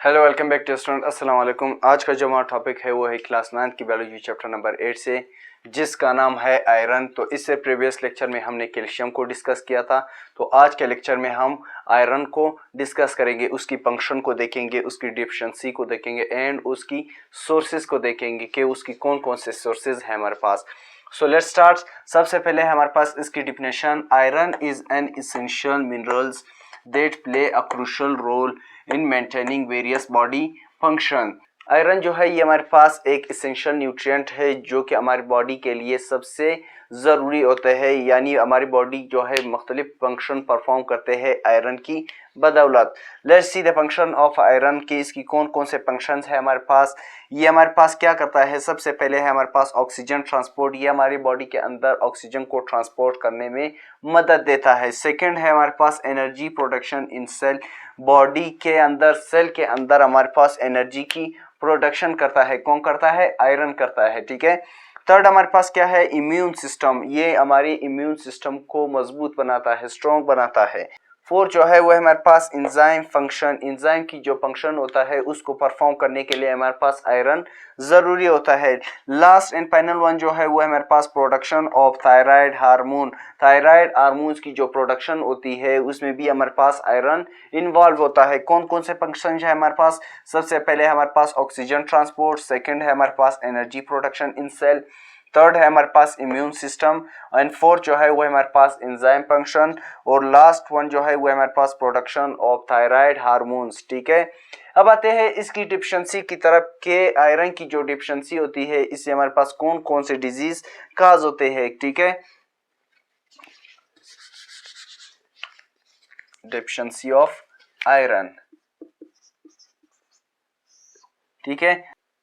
Hello welcome back to student अस्सलाम वालेकुम। आज का जो हमारा टॉपिक है वो है क्लास 9 की बायोलॉजी चैप्टर नंबर 8 से, जिसका नाम है आयरन। तो इससे प्रीवियस लेक्चर में हमने कैल्शियम को डिस्कस किया था। तो आज के लेक्चर में हम आयरन को डिस्कस करेंगे, उसकी फंक्शन को देखेंगे, उसकी डिफिशिएंसी को देखेंगे एंड उसकी सोर्सेज को देखेंगे कि उसकी कौन कौन से सोर्सेज हैं हमारे पास। So let's start. सबसे पहले हमारे पास इसकी definition, iron is an essential minerals that play a crucial role in maintaining various body function। Iron जो है ये हमारे पास एक इसेंशियल न्यूट्रिएंट है जो कि हमारी बॉडी के लिए सबसे ज़रूरी होते हैं, यानी हमारी बॉडी जो है मुख्तलिफ फंक्शन परफॉर्म करते हैं आयरन की बदौलत। Let's see the function of iron की, इसकी कौन कौन से फंक्शंस है हमारे पास। ये हमारे पास क्या करता है, सबसे पहले है हमारे पास ऑक्सीजन ट्रांसपोर्ट, ये हमारी बॉडी के अंदर ऑक्सीजन को ट्रांसपोर्ट करने में मदद देता है। सेकंड है हमारे पास energy production in cell, body के अंदर सेल के अंदर हमारे पास एनर्जी की प्रोडक्शन करता है। कौन करता है? आयरन करता है, ठीक है। थर्ड हमारे पास क्या है? इम्यून सिस्टम, ये हमारी इम्यून सिस्टम को मजबूत बनाता है, स्ट्रॉन्ग बनाता है। फोर्थ जो है वो है हमारे पास इंजाइम फंक्शन, इंजाइम की जो फंक्शन होता है उसको परफॉर्म करने के लिए हमारे पास आयरन जरूरी होता है। लास्ट एंड फाइनल वन जो है वो है हमारे पास production of thyroid hormone, thyroid hormones की जो प्रोडक्शन होती है उसमें भी हमारे पास आयरन इन्वॉल्व होता है। कौन कौन से फंक्शन है हमारे पास? सबसे पहले हमारे पास ऑक्सीजन ट्रांसपोर्ट, सेकेंड है हमारे पास energy production in cell, third है हमारे पास इम्यून सिस्टम एंड फोर्थ जो है वो है हमारे पास एंजाइम फंक्शन और लास्ट वन जो है वो है हमारे पास प्रोडक्शन ऑफ थायराइड हार्मोन्स, ठीक है। अब आते हैं इसकी डिफिशिएंसी की तरफ के आयरन की जो डिफिशिएंसी होती है इससे हमारे पास कौन कौन से डिजीज काज होते हैं, ठीक है। डिफिशिएंसी ऑफ आयरन, ठीक है।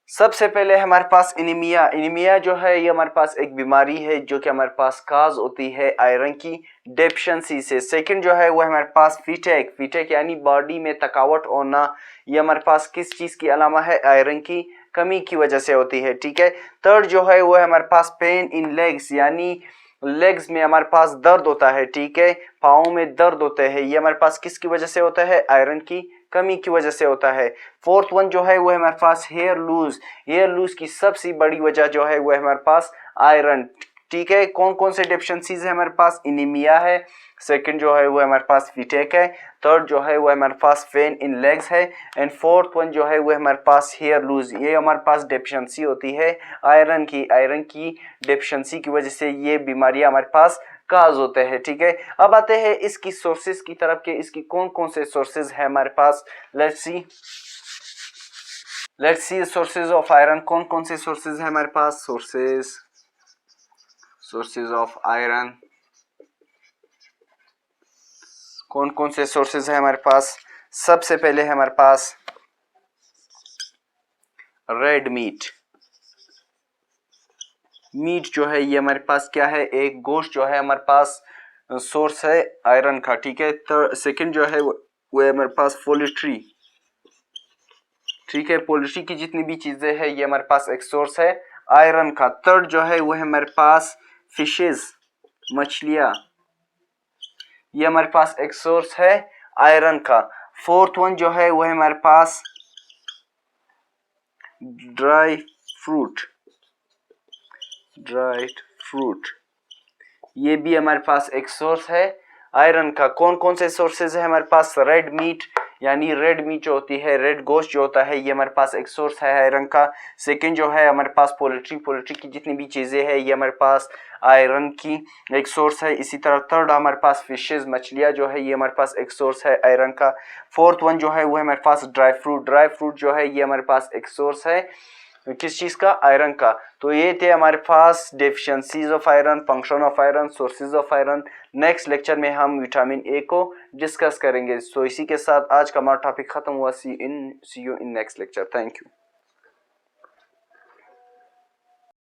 सबसे पहले हमारे पास एनीमिया, एनीमिया जो है ये हमारे पास एक बीमारी है जो कि हमारे पास काज होती है आयरन की डेफिशिएंसी से। सेकंड जो है वो हमारे पास फीटेक, फीटेक यानी बॉडी में थकावट होना, ये हमारे पास किस चीज की अलामा है? आयरन की कमी की वजह से होती है, ठीक है। थर्ड जो है वो है हमारे पास पेन इन लेग्स, यानी लेग्स में हमारे पास दर्द होता है, ठीक है, पाँव में दर्द होते हैं, ये हमारे पास किसकी वजह से होता है? आयरन की कमी की वजह से होता है। फोर्थ वन जो है वो है हमारे पास हेयर लूज, हेयर लूज की सबसे बड़ी वजह जो है वो है हमारे पास आयरन, ठीक है। कौन कौन से डेफिशिएंसीज है हमारे पास? एनीमिया है, सेकंड जो है वो हमारे पास फीटेक है, थर्ड जो है वो हमारे पास पेन इन लेग्स है एंड फोर्थ वन जो है वो हमारे पास हेयर लूज, ये हमारे पास डेफिशिएंसी होती है आयरन की। आयरन की डेफिशिएंसी की वजह से ये बीमारियां हमारे पास काज होते हैं, ठीक है। अब आते हैं इसकी सोर्सेज की तरफ के, इसकी कौन कौन से सोर्सेज है हमारे पास। Let's see sources of iron, कौन कौन से सोर्सेज है हमारे पास? सोर्सेज ऑफ आयरन, कौन कौन से सोर्सेज है हमारे पास? सबसे पहले है हमारे पास रेड मीट, मीट जो है ये हमारे पास क्या है? एक गोश्त जो है हमारे पास सोर्स है आयरन का, ठीक है। सेकंड जो है वो है हमारे पास पोल्ट्री, ठीक है, पोल्ट्री की जितनी भी चीजें हैं ये हमारे पास एक सोर्स है आयरन का। थर्ड जो है वो है हमारे पास फिशेस, मछलियां, ये हमारे पास एक सोर्स है आयरन का। फोर्थ वन जो है वो है हमारे पास ड्राइड फ्रूट, ये भी हमारे पास एक सोर्स है आयरन का। कौन कौन से सोर्सेज है हमारे पास? रेड मीट, यानी रेड मीट जो होती है, रेड गोश्त जो होता है ये हमारे पास एक सोर्स है आयरन का। सेकंड जो है हमारे पास पोल्ट्री, पोल्ट्री की जितनी भी चीजें हैं ये हमारे पास आयरन की एक सोर्स है। इसी तरह थर्ड हमारे पास फिशेज, मछलियां जो है ये हमारे पास एक सोर्स है आयरन का। फोर्थ वन जो है वो है हमारे पास ड्राई फ्रूट जो है ये हमारे पास एक सोर्स है किस चीज का? आयरन का। तो ये थे हमारे पास deficiencies of iron, function of iron, sources of iron. Next lecture में हम विटामिन ए को डिस्कस करेंगे। सो इसी के साथ आज का हमारा टॉपिक खत्म हुआ। See you in next lecture. Thank you.